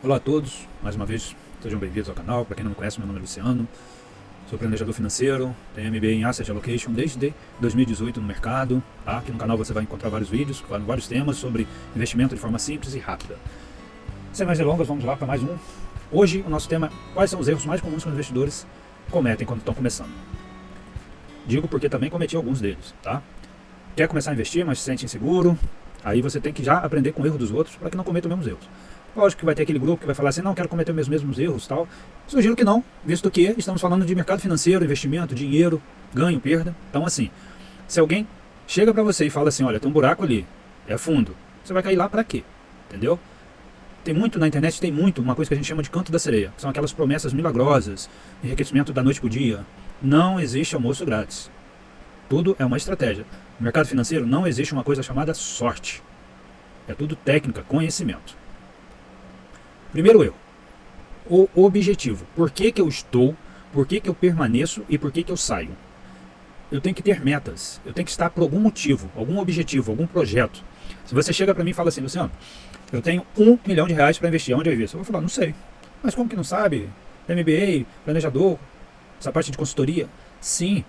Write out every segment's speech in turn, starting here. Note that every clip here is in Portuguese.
Olá a todos, mais uma vez sejam bem-vindos ao canal. Para quem não me conhece, meu nome é Luciano, sou planejador financeiro, tenho MBA em Asset Allocation desde 2018 no mercado. Tá? Aqui no canal você vai encontrar vários vídeos, vários temas sobre investimento de forma simples e rápida. Sem mais delongas, vamos lá para mais um. Hoje o nosso tema é quais são os erros mais comuns que os investidores cometem quando estão começando. Digo porque também cometi alguns deles. Tá? Quer começar a investir, mas se sente inseguro, aí você tem que já aprender com o erro dos outros para que não cometa os mesmos erros. Lógico que vai ter aquele grupo que vai falar assim, não quero cometer os mesmos erros, tal. Sugiro que não, visto que estamos falando de mercado financeiro, investimento, dinheiro, ganho, perda. Então assim, se alguém chega para você e fala assim, olha, tem um buraco ali, é fundo, você vai cair lá para quê? Entendeu? Tem muito na internet, tem muito, uma coisa que a gente chama de canto da sereia, que são aquelas promessas milagrosas, enriquecimento da noite para o dia. Não existe almoço grátis. Tudo é uma estratégia. No mercado financeiro não existe uma coisa chamada sorte. É tudo técnica, conhecimento. Primeiro erro, o objetivo. Por que eu estou, por que eu permaneço e por que eu saio? Eu tenho que ter metas, eu tenho que estar por algum motivo, algum objetivo, algum projeto. Se você chega para mim e fala assim, Luciano, eu tenho R$1 milhão para investir, onde eu invisto? Eu vou falar, não sei. Mas como que não sabe? MBA, planejador, essa parte de consultoria? Sim.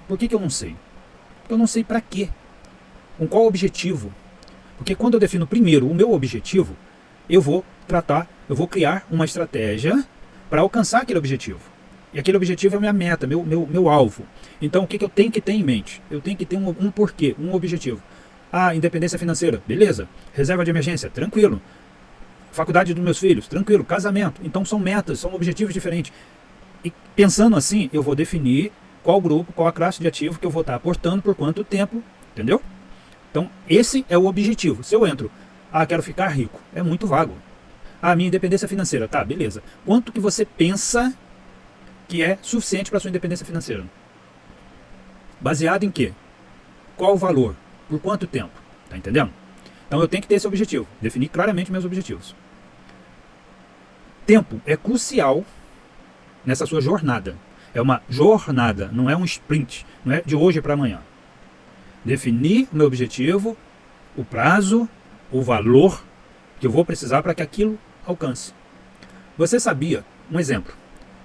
Por que eu não sei? Porque eu não sei para quê. Com qual objetivo? Porque quando eu defino primeiro o meu objetivo, eu vou criar uma estratégia para alcançar aquele objetivo. E aquele objetivo é a minha meta, meu alvo. Então o que eu tenho que ter em mente? Eu tenho que ter um porquê, um objetivo. Ah, independência financeira, beleza. Reserva de emergência, tranquilo. Faculdade dos meus filhos, tranquilo. Casamento, então são metas, são objetivos diferentes. E pensando assim, eu vou definir qual grupo, qual a classe de ativo que eu vou estar aportando por quanto tempo, entendeu? Então esse é o objetivo. Se eu entro, quero ficar rico, é muito vago. Minha independência financeira, tá, beleza. Quanto que você pensa que é suficiente para sua independência financeira? Baseado em quê? Qual o valor? Por quanto tempo? Tá entendendo? Então eu tenho que ter esse objetivo, definir claramente meus objetivos. Tempo é crucial nessa sua jornada. É uma jornada, não é um sprint, não é de hoje para amanhã. Definir o meu objetivo, o prazo, o valor que eu vou precisar para que aquilo alcance. Você sabia, um exemplo,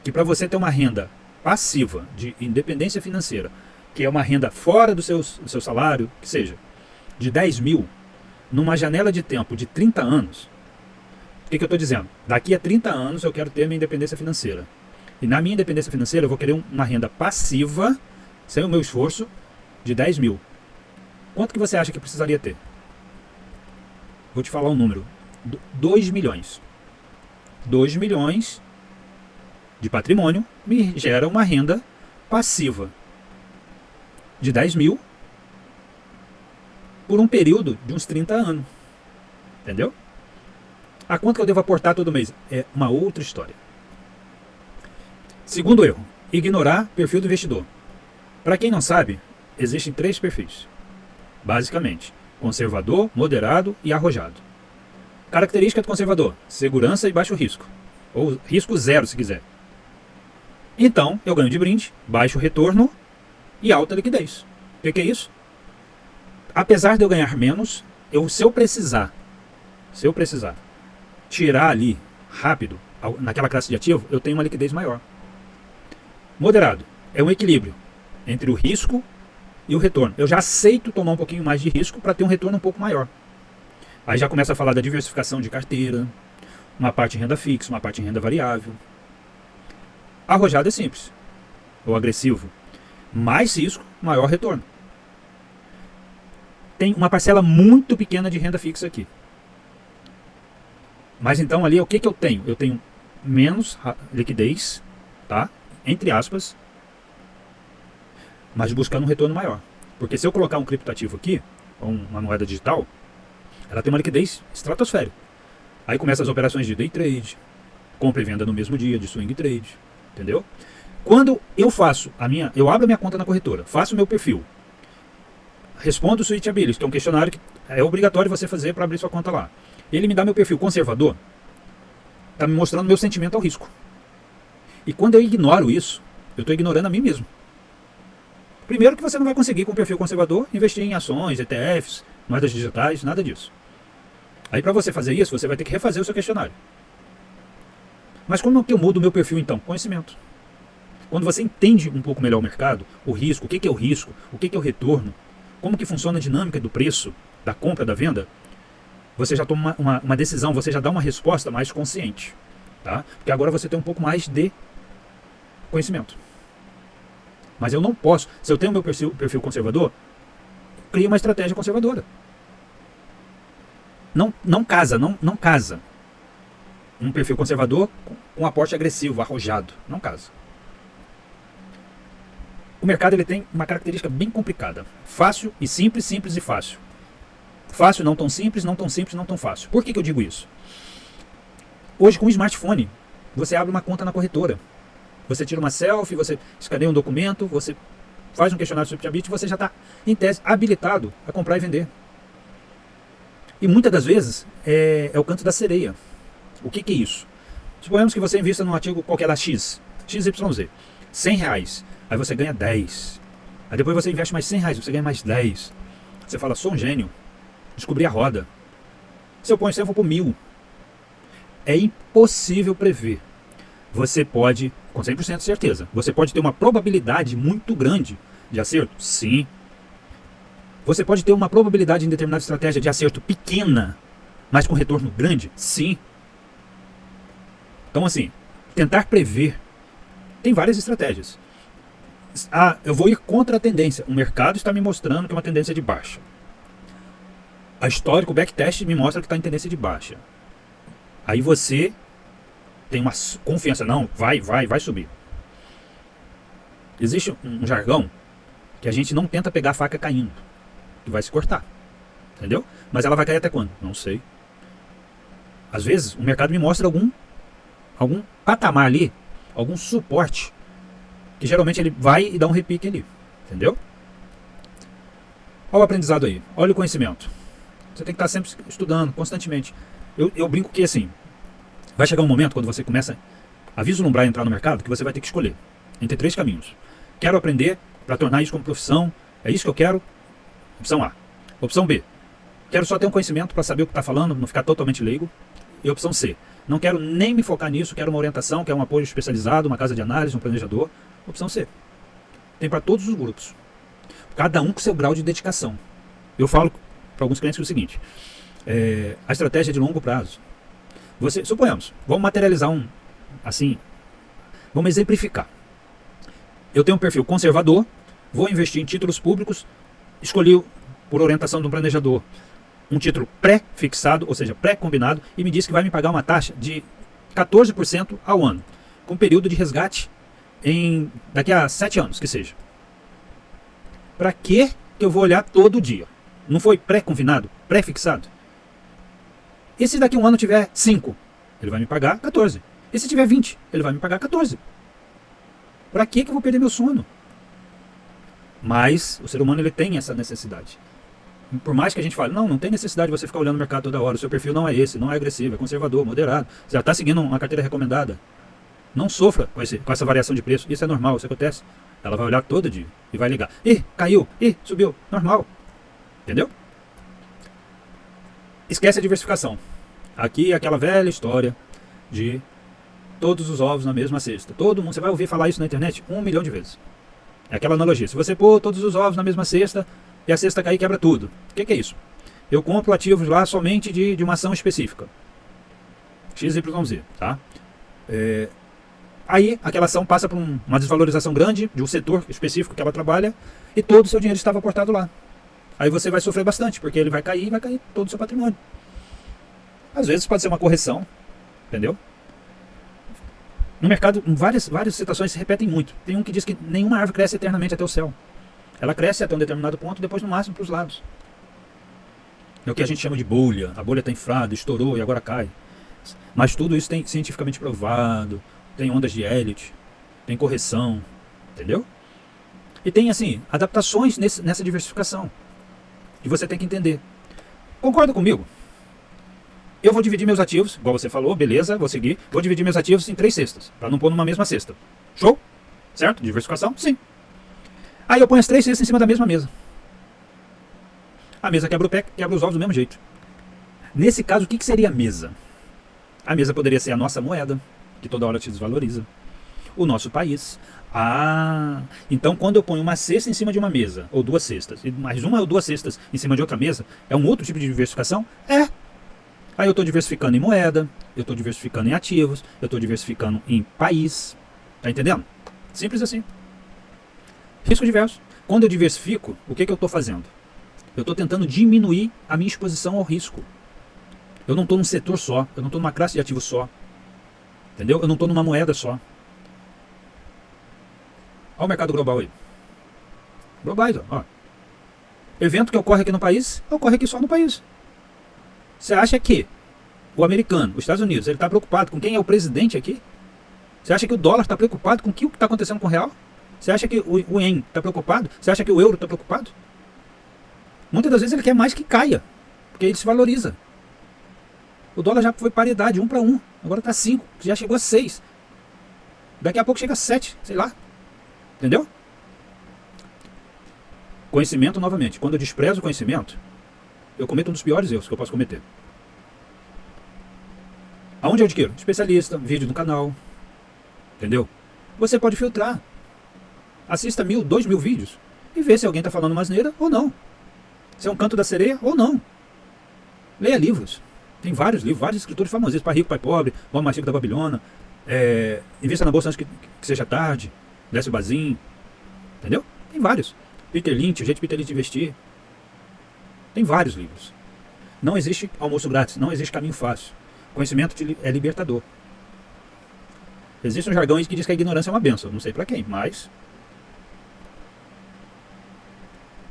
que para você ter uma renda passiva de independência financeira, que é uma renda fora do seu salário, que seja de 10 mil, numa janela de tempo de 30 anos, o que eu estou dizendo? Daqui a 30 anos eu quero ter minha independência financeira. E na minha independência financeira eu vou querer uma renda passiva, sem o meu esforço, de 10 mil. Quanto que você acha que precisaria ter? Vou te falar um número. 2 milhões. 2 milhões de patrimônio me gera uma renda passiva de 10 mil por um período de uns 30 anos. Entendeu? A quanto que eu devo aportar todo mês? É uma outra história. Segundo erro, ignorar perfil do investidor. Para quem não sabe, existem 3 perfis. Basicamente, conservador, moderado e arrojado. Característica do conservador: segurança e baixo risco. Ou risco zero, se quiser. Então, eu ganho de brinde, baixo retorno e alta liquidez. O que é isso? Apesar de eu ganhar menos, se eu precisar tirar ali rápido, naquela classe de ativo, eu tenho uma liquidez maior. Moderado é um equilíbrio entre o risco e o retorno. Eu já aceito tomar um pouquinho mais de risco para ter um retorno um pouco maior. Aí já começa a falar da diversificação de carteira, uma parte em renda fixa, uma parte em renda variável. Arrojado é simples, ou agressivo. Mais risco, maior retorno. Tem uma parcela muito pequena de renda fixa aqui. Mas então ali o que eu tenho? Eu tenho menos liquidez, tá? Entre aspas, mas buscando um retorno maior. Porque se eu colocar um criptoativo aqui, ou uma moeda digital, ela tem uma liquidez estratosférica. Aí começam as operações de day trade, compra e venda no mesmo dia, de swing trade, entendeu? Quando eu eu abro a minha conta na corretora, faço o meu perfil, respondo o Switchability, que é um questionário que é obrigatório você fazer para abrir sua conta lá. Ele me dá meu perfil conservador, está me mostrando meu sentimento ao risco. E quando eu ignoro isso, eu estou ignorando a mim mesmo. Primeiro que você não vai conseguir com o perfil conservador investir em ações, ETFs, moedas digitais, nada disso. Aí para você fazer isso, você vai ter que refazer o seu questionário. Mas como que eu mudo o meu perfil então? Conhecimento. Quando você entende um pouco melhor o mercado, o risco, o que é o risco, o que é o retorno, como que funciona a dinâmica do preço, da compra, da venda, você já toma uma decisão, você já dá uma resposta mais consciente. Tá? Porque agora você tem um pouco mais de conhecimento. Mas eu não posso, se eu tenho o meu perfil conservador, crio uma estratégia conservadora. Não casa. Um perfil conservador com um aporte agressivo, arrojado. Não casa. O mercado ele tem uma característica bem complicada. Fácil e simples, simples e fácil. Fácil, não tão simples, não tão simples, não tão fácil. Por que eu digo isso? Hoje, com o smartphone, você abre uma conta na corretora. Você tira uma selfie, você escaneia um documento, você faz um questionário sobre Bit, você já está, em tese, habilitado a comprar e vender. E muitas das vezes é o canto da sereia. O que é isso? Suponhamos que você invista num ativo qualquer da XYZ, R$100. Aí você ganha 10. Aí depois você investe mais R$100, você ganha mais 10. Você fala, sou um gênio, descobri a roda. Se eu ponho 100, eu vou por 1000. É impossível prever. Você pode, com 100% de certeza, você pode ter uma probabilidade muito grande de acerto? Sim. Você pode ter uma probabilidade em determinada estratégia de acerto pequena, mas com retorno grande? Sim. Então assim, tentar prever, tem várias estratégias. Ah, eu vou ir contra a tendência. O mercado está me mostrando que é uma tendência de baixa. A histórico, o backtest me mostra que está em tendência de baixa. Aí você tem uma confiança, não, vai subir. Existe um jargão que a gente não tenta pegar a faca caindo, que vai se cortar, entendeu? Mas ela vai cair até quando? Não sei. Às vezes o mercado me mostra algum patamar ali, algum suporte, que geralmente ele vai e dá um repique ali, entendeu? Olha o aprendizado aí, olha o conhecimento. Você tem que estar sempre estudando, constantemente. Eu brinco que assim, vai chegar um momento quando você começa a vislumbrar e entrar no mercado que você vai ter que escolher entre 3 caminhos. Quero aprender para tornar isso como profissão, é isso que eu quero? Opção A. Opção B. Quero só ter um conhecimento para saber o que está falando, não ficar totalmente leigo. E opção C. Não quero nem me focar nisso, quero uma orientação, quero um apoio especializado, uma casa de análise, um planejador. Opção C. Tem para todos os grupos. Cada um com seu grau de dedicação. Eu falo para alguns clientes o seguinte, a estratégia é de longo prazo. Suponhamos, vamos materializar vamos exemplificar. Eu tenho um perfil conservador, vou investir em títulos públicos, escolhi por orientação de um planejador um título pré-fixado, ou seja, pré-combinado, e me diz que vai me pagar uma taxa de 14% ao ano, com período de resgate daqui a 7 anos, que seja. Para que eu vou olhar todo dia? Não foi pré-combinado, pré-fixado? E se daqui a um ano tiver 5, ele vai me pagar 14. E se tiver 20, ele vai me pagar 14. Para que eu vou perder meu sono? Mas o ser humano ele tem essa necessidade. Por mais que a gente fale, não tem necessidade de você ficar olhando o mercado toda hora. O seu perfil não é esse, não é agressivo, é conservador, moderado. Você já está seguindo uma carteira recomendada. Não sofra com essa variação de preço. Isso é normal, isso acontece. Ela vai olhar todo dia e vai ligar. Ih, caiu, ih, subiu. Normal. Entendeu? Esquece a diversificação. Aqui é aquela velha história de todos os ovos na mesma cesta. Todo mundo, você vai ouvir falar isso na internet 1 milhão de vezes. É aquela analogia. Se você pôr todos os ovos na mesma cesta e a cesta cair, quebra tudo. O que é isso? Eu compro ativos lá somente de uma ação específica. XYZ, tá? Aí aquela ação passa por uma desvalorização grande de um setor específico que ela trabalha e todo o seu dinheiro estava aportado lá. Aí você vai sofrer bastante, porque ele vai cair e vai cair todo o seu patrimônio. Às vezes pode ser uma correção, entendeu? No mercado, várias situações se repetem muito. Tem um que diz que nenhuma árvore cresce eternamente até o céu. Ela cresce até um determinado ponto, depois no máximo para os lados. É o que a gente chama de bolha. A bolha está inflada, estourou e agora cai. Mas tudo isso tem cientificamente provado. Tem ondas de Elliott, tem correção, entendeu? E tem, assim, adaptações nessa diversificação. E você tem que entender. Concorda comigo? Eu vou dividir meus ativos, igual você falou, beleza, vou seguir. Vou dividir meus ativos em 3 cestas, para não pôr numa mesma cesta. Show? Certo? Diversificação? Sim. Aí eu ponho as 3 cestas em cima da mesma mesa. A mesa quebra o pé, quebra os ovos do mesmo jeito. Nesse caso, o que seria a mesa? A mesa poderia ser a nossa moeda. que toda hora te desvaloriza. O nosso país. Ah, então quando eu ponho uma cesta em cima de uma mesa, ou duas cestas, e mais uma ou duas cestas em cima de outra mesa, é um outro tipo de diversificação? É. Aí eu estou diversificando em moeda, eu estou diversificando em ativos, eu estou diversificando em país. Tá entendendo? Simples assim. Risco diverso. Quando eu diversifico, o que eu estou fazendo? Eu estou tentando diminuir a minha exposição ao risco. Eu não estou num setor só, eu não estou numa classe de ativos só. Entendeu? Eu não estou numa moeda só. Olha o mercado global aí. Globais, ó. Evento que ocorre aqui no país, ocorre aqui só no país. Você acha que o americano, os Estados Unidos, ele está preocupado com quem é o presidente aqui? Você acha que o dólar está preocupado com o que está acontecendo com o real? Você acha que o ien está preocupado? Você acha que o euro está preocupado? Muitas das vezes ele quer mais que caia, porque ele se valoriza. O dólar já foi paridade, 1 para 1. Agora está 5, já chegou a 6. Daqui a pouco chega a 7, sei lá. Entendeu? Conhecimento novamente. Quando eu desprezo o conhecimento, eu cometo um dos piores erros que eu posso cometer. Aonde eu adquiro? Especialista, vídeo no canal. Entendeu? Você pode filtrar. Assista 1.000, 2.000 vídeos e vê se alguém está falando uma asneira ou não. Se é um canto da sereia ou não. Leia livros. Tem vários livros, vários escritores famosos. Pai Rico, Pai Pobre, O Homem Mais Rico da Babilônia. Invista na Bolsa antes que seja tarde. Desce o Bazin. Entendeu? Tem vários. Peter Lynch, o jeito de Peter Lynch investir. Tem vários livros. Não existe almoço grátis, não existe caminho fácil. Conhecimento é libertador. Existe um jargão aí que diz que a ignorância é uma benção. Não sei pra quem, mas...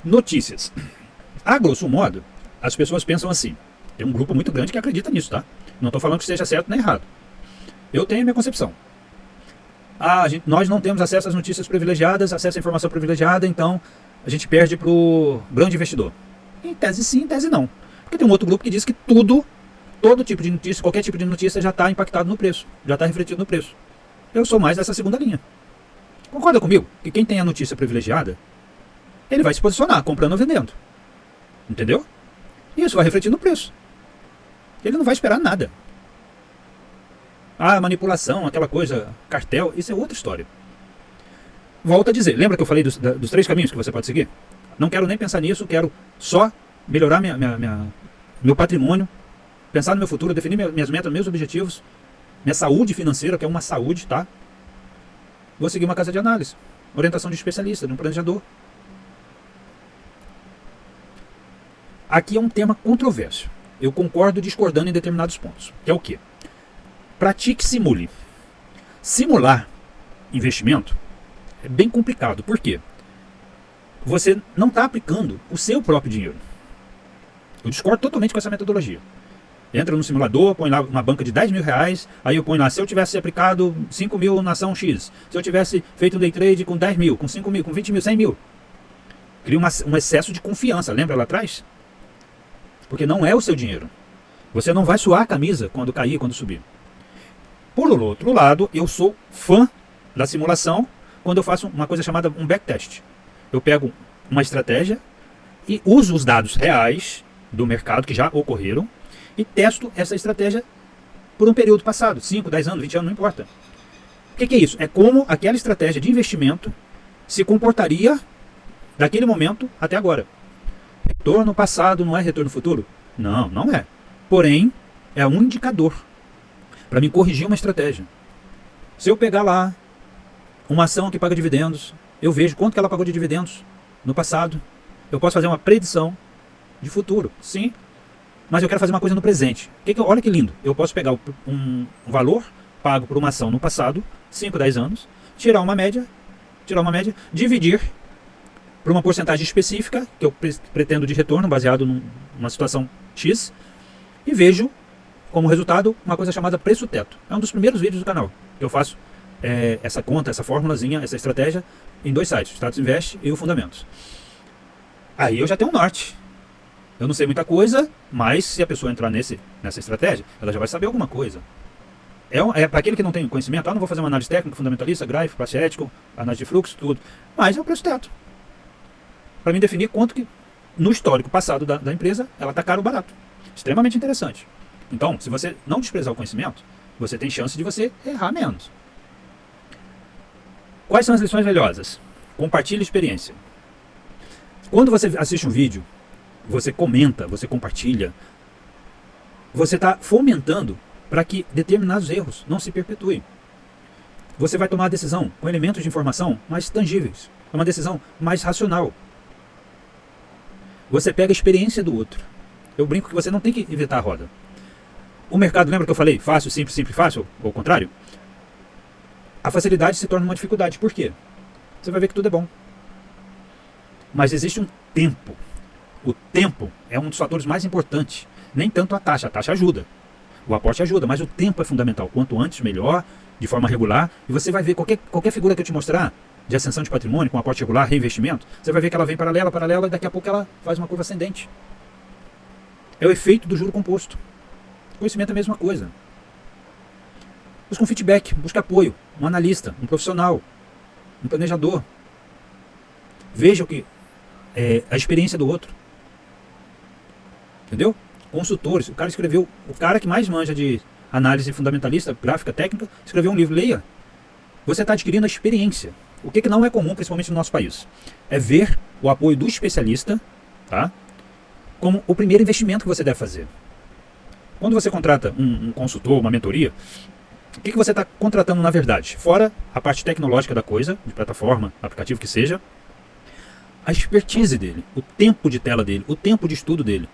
Notícias. A grosso modo, as pessoas pensam assim. Tem um grupo muito grande que acredita nisso, tá? Não estou falando que seja certo nem errado. Eu tenho a minha concepção. Nós não temos acesso às notícias privilegiadas, acesso à informação privilegiada, então a gente perde pro grande investidor. Em tese sim, em tese não. Porque tem um outro grupo que diz que todo tipo de notícia, qualquer tipo de notícia já está impactado no preço, já está refletido no preço. Eu sou mais dessa segunda linha. Concorda comigo? Que quem tem a notícia privilegiada, ele vai se posicionar, comprando ou vendendo. Entendeu? E isso vai refletir no preço. Ele não vai esperar nada. Manipulação, aquela coisa, cartel, isso é outra história. Volto a dizer, lembra que eu falei dos 3 caminhos que você pode seguir? Não quero nem pensar nisso, quero só melhorar meu patrimônio, pensar no meu futuro, definir minhas metas, meus objetivos, minha saúde financeira, que é uma saúde, tá? Vou seguir uma casa de análise, orientação de especialista, de um planejador. Aqui é um tema controverso. Eu concordo discordando em determinados pontos. Que é o quê? Pratique e simule. Simular investimento é bem complicado. Por quê? Você não está aplicando o seu próprio dinheiro. Eu discordo totalmente com essa metodologia. Entra no simulador, põe lá uma banca de 10 mil reais, aí eu ponho lá, se eu tivesse aplicado 5 mil na ação X, se eu tivesse feito um day trade com 10 mil, com 5 mil, com 20 mil, 100 mil. Cria um excesso de confiança, lembra lá atrás? Porque não é o seu dinheiro. Você não vai suar a camisa quando cair, quando subir. Por outro lado, eu sou fã da simulação quando eu faço uma coisa chamada um backtest. Eu pego uma estratégia e uso os dados reais do mercado que já ocorreram e testo essa estratégia por um período passado, 5, 10 anos, 20 anos, não importa. O que é isso? É como aquela estratégia de investimento se comportaria daquele momento até agora. Retorno passado não é retorno futuro? Não, não é. Porém, é um indicador para me corrigir uma estratégia. Se eu pegar lá uma ação que paga dividendos, eu vejo quanto que ela pagou de dividendos no passado. Eu posso fazer uma predição de futuro, sim. Mas eu quero fazer uma coisa no presente. Olha que lindo. Eu posso pegar um valor pago por uma ação no passado, 5, 10 anos, tirar uma média, dividir por uma porcentagem específica que eu pretendo de retorno, baseado numa situação X, e vejo como resultado uma coisa chamada preço teto. É um dos primeiros vídeos do canal. Eu faço essa conta, essa formulazinha, essa estratégia em 2 sites, o Status Invest e o Fundamentos. Aí eu já tenho um norte. Eu não sei muita coisa, mas se a pessoa entrar nessa estratégia, ela já vai saber alguma coisa. Para aquele que não tem conhecimento, não vou fazer uma análise técnica, fundamentalista, gráfico, classe ético, análise de fluxo, tudo. Mas é o preço teto. Para mim definir quanto que, no histórico passado da empresa, ela está caro ou barato. Extremamente interessante. Então, se você não desprezar o conhecimento, você tem chance de você errar menos. Quais são as lições valiosas? Compartilhe experiência. Quando você assiste um vídeo, você comenta, você compartilha, você está fomentando para que determinados erros não se perpetuem. Você vai tomar a decisão com elementos de informação mais tangíveis. É uma decisão mais racional. Você pega a experiência do outro. Eu brinco que você não tem que inventar a roda. O mercado, lembra que eu falei? Fácil, simples, simples, fácil? Ou ao contrário? A facilidade se torna uma dificuldade. Por quê? Você vai ver que tudo é bom. Mas existe um tempo. O tempo é um dos fatores mais importantes. Nem tanto a taxa. A taxa ajuda. O aporte ajuda, mas o tempo é fundamental. Quanto antes, melhor, de forma regular. E você vai ver qualquer figura que eu te mostrar, de ascensão de patrimônio, com aporte regular, reinvestimento, você vai ver que ela vem paralela, e daqui a pouco ela faz uma curva ascendente. É o efeito do juro composto. Conhecimento é a mesma coisa. Busca um feedback, busca apoio, um analista, um profissional, um planejador. Veja o que é a experiência do outro. Entendeu? Consultores. O cara que mais manja de análise fundamentalista, gráfica, técnica, escreveu um livro. Leia. Você está adquirindo a experiência. O que não é comum, principalmente no nosso país, é ver o apoio do especialista, tá, como o primeiro investimento que você deve fazer. Quando você contrata um consultor, uma mentoria, o que você está contratando na verdade? Fora a parte tecnológica da coisa, de plataforma, aplicativo que seja, a expertise dele, o tempo de tela dele, o tempo de estudo dele.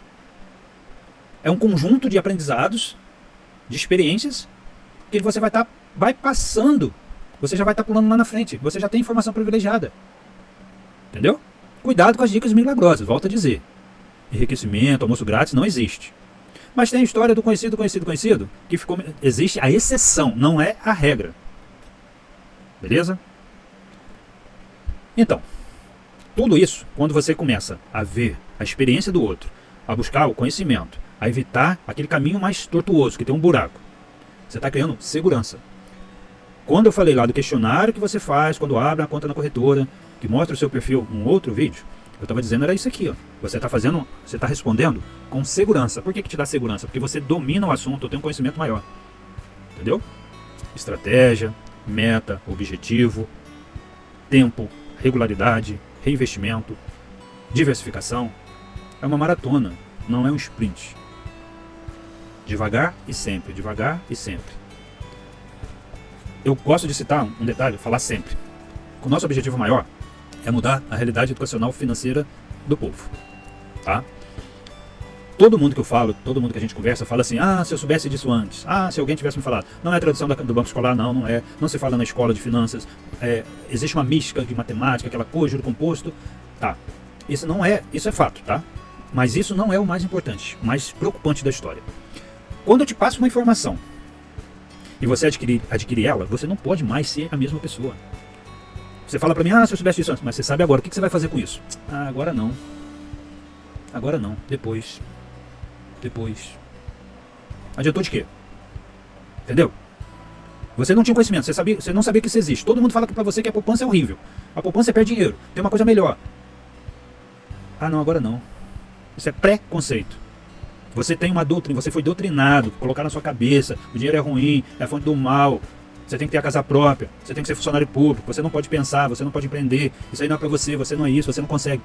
É um conjunto de aprendizados, de experiências, que você vai estar bypassando. Você já vai estar pulando lá na frente. Você já tem informação privilegiada. Entendeu? Cuidado com as dicas milagrosas, volto a dizer. Enriquecimento, almoço grátis, não existe. Mas tem a história do conhecido, que ficou... Existe a exceção, não é a regra. Beleza? Então, tudo isso, quando você começa a ver a experiência do outro, a buscar o conhecimento, a evitar aquele caminho mais tortuoso, que tem um buraco, você está criando segurança. Quando eu falei lá do questionário que você faz quando abre a conta na corretora, que mostra o seu perfil, um outro vídeo, eu estava dizendo era isso aqui, ó. Você está respondendo com segurança. Por que te dá segurança? Porque você domina o assunto, tem um conhecimento maior. Entendeu? Estratégia, meta, objetivo, tempo, regularidade, reinvestimento, diversificação. É uma maratona, não é um sprint. Devagar e sempre, devagar e sempre. Eu gosto de citar um detalhe, falar sempre. O nosso objetivo maior é mudar a realidade educacional financeira do povo. Tá? Todo mundo que eu falo, todo mundo que a gente conversa, fala assim, se eu soubesse disso antes, se alguém tivesse me falado. Não é a tradução do banco escolar, não é. Não se fala na escola de finanças. Existe uma mística de matemática, aquela coisa, juro composto. Tá. Isso é fato, tá? Mas isso não é o mais importante, o mais preocupante da história. Quando eu te passo uma informação, e você adquirir ela, você não pode mais ser a mesma pessoa. Você fala pra mim, se eu soubesse disso antes, mas você sabe agora, o que você vai fazer com isso? Agora não. Agora não, depois. Adiantou de quê? Entendeu? Você não tinha conhecimento, você não sabia que isso existe. Todo mundo fala pra você que a poupança é horrível. A poupança perde dinheiro, tem uma coisa melhor. Não, agora não. Isso é preconceito. Você tem uma doutrina, você foi doutrinado, colocar na sua cabeça, o dinheiro é ruim, é a fonte do mal, você tem que ter a casa própria, você tem que ser funcionário público, você não pode pensar, você não pode empreender, isso aí não é pra você não é isso, você não consegue.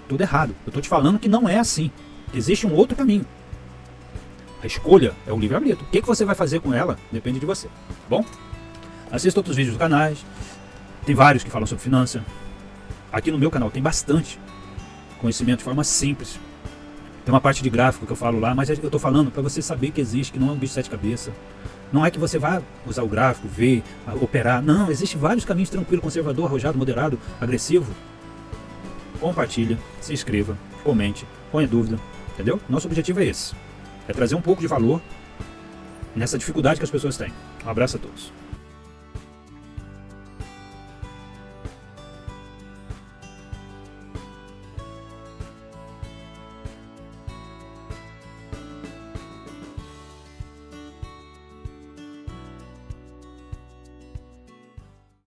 Tudo errado. Eu tô te falando que não é assim. Existe um outro caminho. A escolha é o livre-arbítrio. O que você vai fazer com ela depende de você. Tá bom? Assista outros vídeos do canal. Tem vários que falam sobre finanças. Aqui no meu canal tem bastante conhecimento de forma simples. Tem uma parte de gráfico que eu falo lá, mas eu estou falando para você saber que existe, que não é um bicho de sete cabeças. Não é que você vá usar o gráfico, ver, operar. Não, existe vários caminhos tranquilo, conservador, arrojado, moderado, agressivo. Compartilha, se inscreva, comente, ponha dúvida. Entendeu? Nosso objetivo é esse. É trazer um pouco de valor nessa dificuldade que as pessoas têm. Um abraço a todos.